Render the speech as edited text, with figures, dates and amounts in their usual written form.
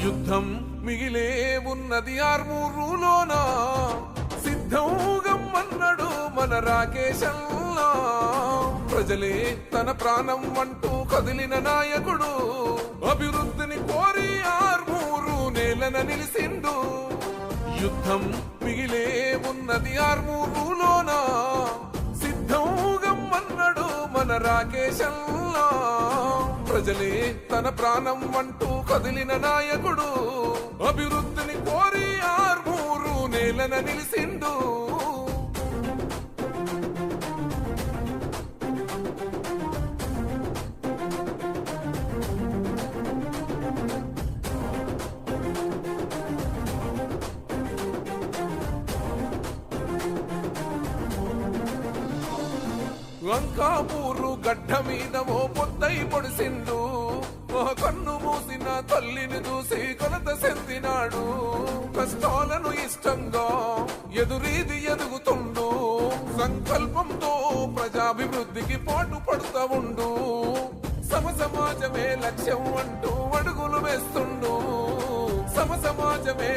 యుద్ధం మిగిలే ఉన్నది ఆర్మూరులోన, సిద్ధం గమ్మన్నాడు మన రాకేశల్లా. ప్రజలే తన ప్రాణం అంటూ కదిలిన నాయకుడు, అభివృద్ధిని కోరి ఆర్మూరు నేలన నిలిసిండు. యుద్ధం మిగిలే ఉన్నది ఆర్మూరులోన, సిద్ధం గమ్మన్నాడు మన రాకేశల్లా. ప్రజలే తన ప్రాణం అంటూ కదిలిన నాయకుడు, అభివృద్ధిని కోరి ఆర్మూరు నేలన నిలిసిండు. లంకాపూరు గడ్డ మీద ఓ పొద్దై పొడిసిండు, కన్ను మూసిన తల్లిని చూసి కొలత చెందినాడు. కష్టాలను ఇష్టంగా ఎదురీది ఎదుగుతుండు, సంకల్పంతో ప్రజాభివృద్ధికి పాటు పడుతూ ఉండు. సమాజమే లక్ష్యం అంటూ అడుగులు వేస్తుండు, సమాజమే